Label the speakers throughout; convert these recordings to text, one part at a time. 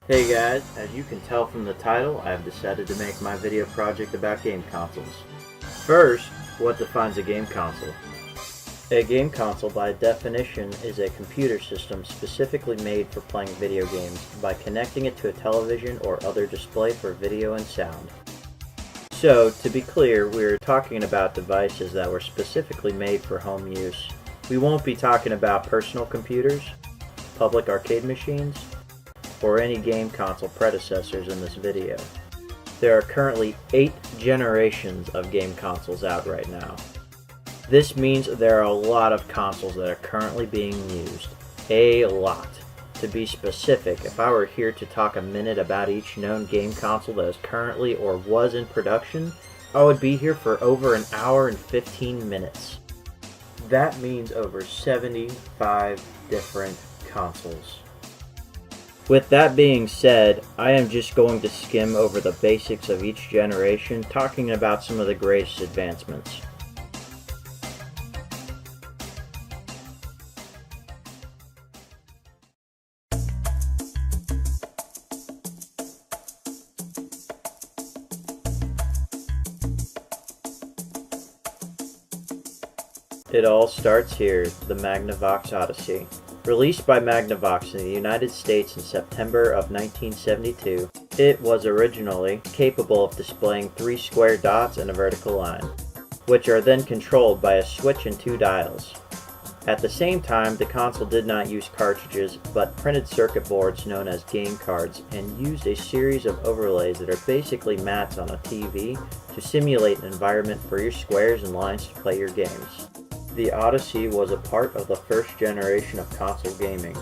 Speaker 1: Hey guys, as you can tell from the title, I have decided to make my video project about game consoles. First, what defines a game console? A game console, by definition, is a computer system specifically made for playing video games by connecting it to a television or other display for video and sound. So, to be clear, we're talking about devices that were specifically made for home use. We won't be talking about personal computers, public arcade machines, or any game console predecessors in this video. There are currently 8 generations of game consoles out right now. This means there are a lot of consoles that are currently being used. A lot. To be specific, if I were here to talk a minute about each known game console that is currently or was in production, I would be here for over an hour and 15 minutes. That means over 75 different consoles. With that being said, I am just going to skim over the basics of each generation, talking about some of the greatest advancements. It all starts here, the Magnavox Odyssey. Released by Magnavox in the United States in September of 1972, it was originally capable of displaying 3 square dots and a vertical line, which are then controlled by a switch and 2 dials. At the same time, the console did not use cartridges, but printed circuit boards known as game cards, and used a series of overlays that are basically mats on a TV to simulate an environment for your squares and lines to play your games. The Odyssey was a part of the first generation of console gaming.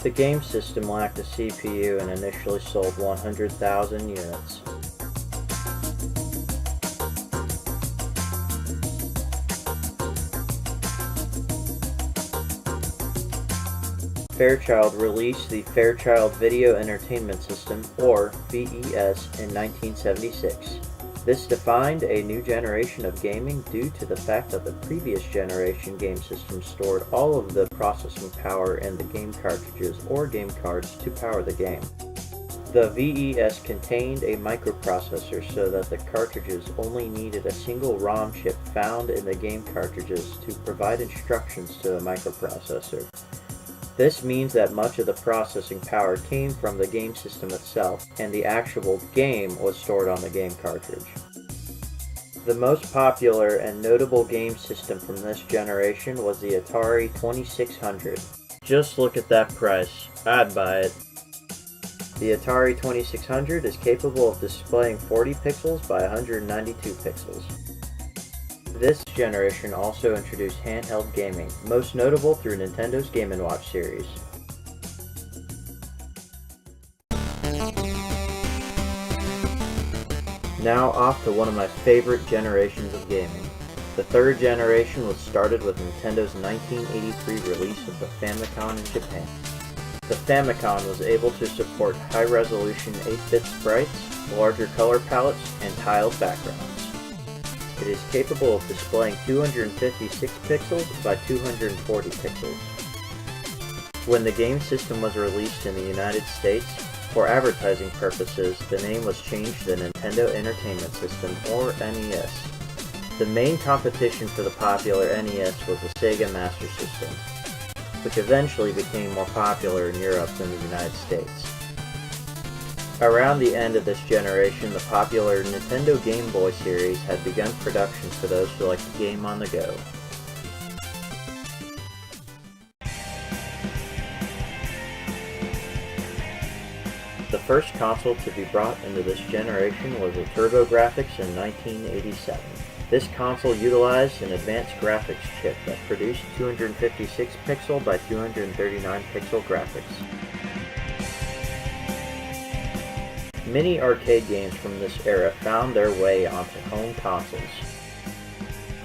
Speaker 1: The game system lacked a CPU and initially sold 100,000 units. Fairchild released the Fairchild Video Entertainment System, or VES, in 1976. This defined a new generation of gaming due to the fact that the previous generation game system stored all of the processing power in the game cartridges or game cards to power the game. The VES contained a microprocessor so that the cartridges only needed a single ROM chip found in the game cartridges to provide instructions to the microprocessor. This means that much of the processing power came from the game system itself, and the actual game was stored on the game cartridge. The most popular and notable game system from this generation was the Atari 2600. Just look at that price. I'd buy it. The Atari 2600 is capable of displaying 40 pixels by 192 pixels. This generation also introduced handheld gaming, most notable through Nintendo's Game & Watch series. Now off to one of my favorite generations of gaming. The third generation was started with Nintendo's 1983 release of the Famicom in Japan. The Famicom was able to support high-resolution 8-bit sprites, larger color palettes, and tiled backgrounds. It is capable of displaying 256 pixels by 240 pixels. When the game system was released in the United States, for advertising purposes, the name was changed to the Nintendo Entertainment System, or NES. The main competition for the popular NES was the Sega Master System, which eventually became more popular in Europe than the United States. Around the end of this generation, the popular Nintendo Game Boy series had begun production for those who liked to game on the go. The first console to be brought into this generation was the TurboGrafx in 1987. This console utilized an advanced graphics chip that produced 256 pixel by 239 pixel graphics. Many arcade games from this era found their way onto home consoles.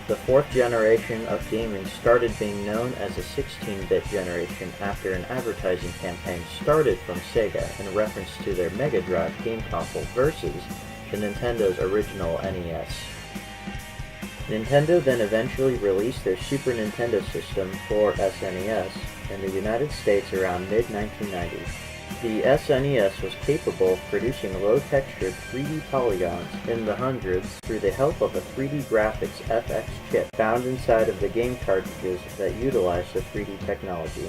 Speaker 1: The fourth generation of gaming started being known as a 16-bit generation after an advertising campaign started from Sega in reference to their Mega Drive game console versus the Nintendo's original NES. Nintendo then eventually released their Super Nintendo system, or SNES, in the United States around mid-1990s. The SNES was capable of producing low-textured 3D polygons in the hundreds through the help of a 3D graphics FX chip found inside of the game cartridges that utilized the 3D technology.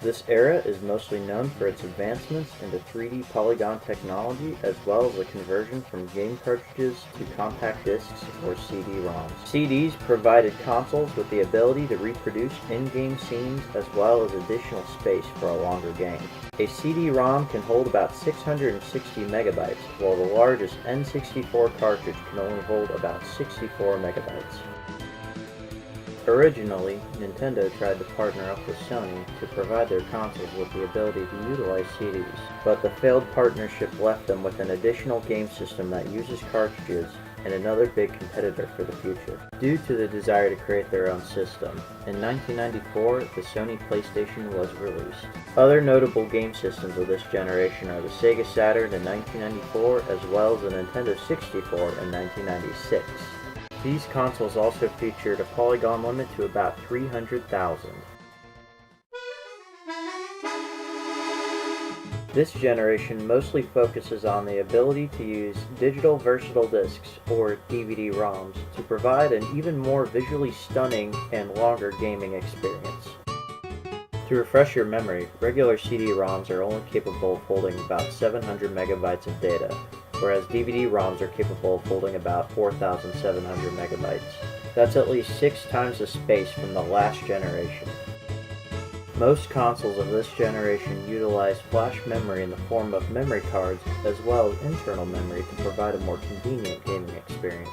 Speaker 1: This era is mostly known for its advancements into 3D polygon technology as well as the conversion from game cartridges to compact discs or CD-ROMs. CDs provided consoles with the ability to reproduce in-game scenes as well as additional space for a longer game. A CD-ROM can hold about 660 megabytes, while the largest N64 cartridge can only hold about 64 megabytes. Originally, Nintendo tried to partner up with Sony to provide their consoles with the ability to utilize CDs, but the failed partnership left them with an additional game system that uses cartridges and another big competitor for the future. Due to the desire to create their own system, in 1994, the Sony PlayStation was released. Other notable game systems of this generation are the Sega Saturn in 1994 as well as the Nintendo 64 in 1996. These consoles also featured a polygon limit to about 300,000. This generation mostly focuses on the ability to use digital versatile discs, or DVD-ROMs, to provide an even more visually stunning and longer gaming experience. To refresh your memory, regular CD-ROMs are only capable of holding about 700 megabytes of data, whereas DVD-ROMs are capable of holding about 4,700 megabytes. That's at least 6 times the space from the last generation. Most consoles of this generation utilize flash memory in the form of memory cards as well as internal memory to provide a more convenient gaming experience.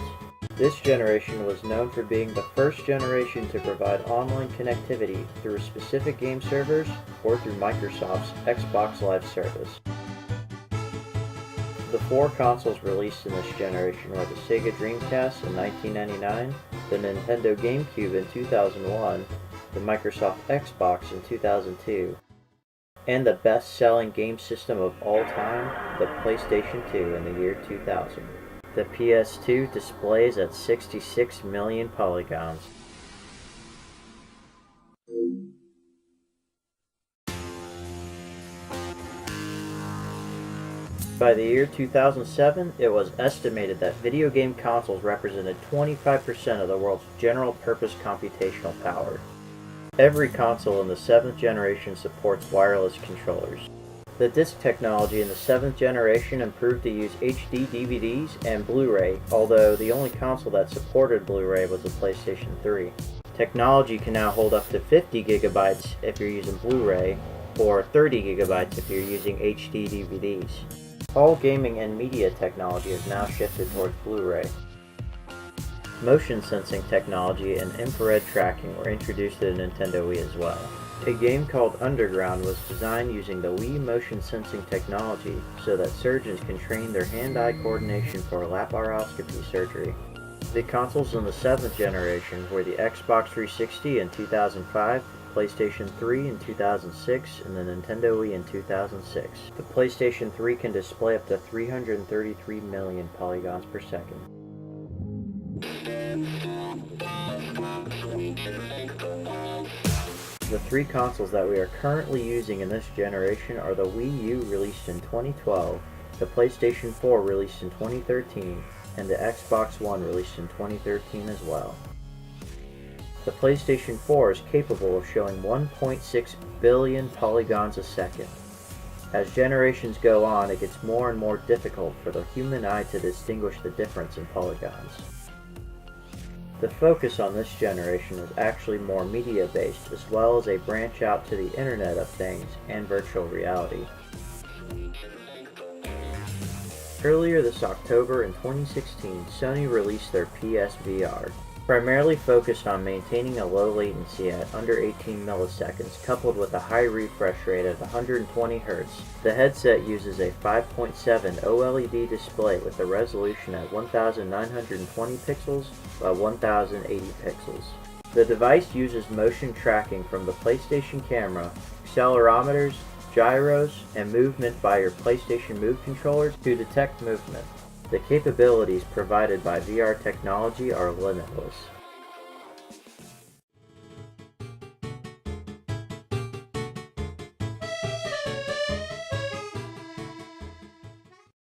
Speaker 1: This generation was known for being the first generation to provide online connectivity through specific game servers or through Microsoft's Xbox Live service. The 4 consoles released in this generation were the Sega Dreamcast in 1999, the Nintendo GameCube in 2001, the Microsoft Xbox in 2002, and the best-selling game system of all time, the PlayStation 2 in the year 2000. The PS2 displays at 66 million polygons. By the year 2007, it was estimated that video game consoles represented 25% of the world's general-purpose computational power. Every console in the 7th generation supports wireless controllers. The disc technology in the 7th generation improved to use HD DVDs and Blu-ray, although the only console that supported Blu-ray was the PlayStation 3. Technology can now hold up to 50 gigabytes if you're using Blu-ray, or 30 gigabytes if you're using HD DVDs. All gaming and media technology has now shifted towards Blu-ray. Motion sensing technology and infrared tracking were introduced to the Nintendo Wii as well. A game called Underground was designed using the Wii motion sensing technology so that surgeons can train their hand-eye coordination for laparoscopy surgery. The consoles in the 7th generation were the Xbox 360 in 2005, PlayStation 3 in 2006, and the Nintendo Wii in 2006. The PlayStation 3 can display up to 333 million polygons per second. The 3 consoles that we are currently using in this generation are the Wii U released in 2012, the PlayStation 4 released in 2013, and the Xbox One released in 2013 as well. The PlayStation 4 is capable of showing 1.6 billion polygons a second. As generations go on, it gets more and more difficult for the human eye to distinguish the difference in polygons. The focus on this generation is actually more media-based, as well as a branch out to the Internet of Things and virtual reality. Earlier this October in 2016, Sony released their PSVR. Primarily focused on maintaining a low latency at under 18 milliseconds coupled with a high refresh rate at 120 Hz. The headset uses a 5.7 OLED display with a resolution at 1920 pixels by 1080 pixels. The device uses motion tracking from the PlayStation camera, accelerometers, gyros, and movement by your PlayStation Move controllers to detect movement. The capabilities provided by VR technology are limitless.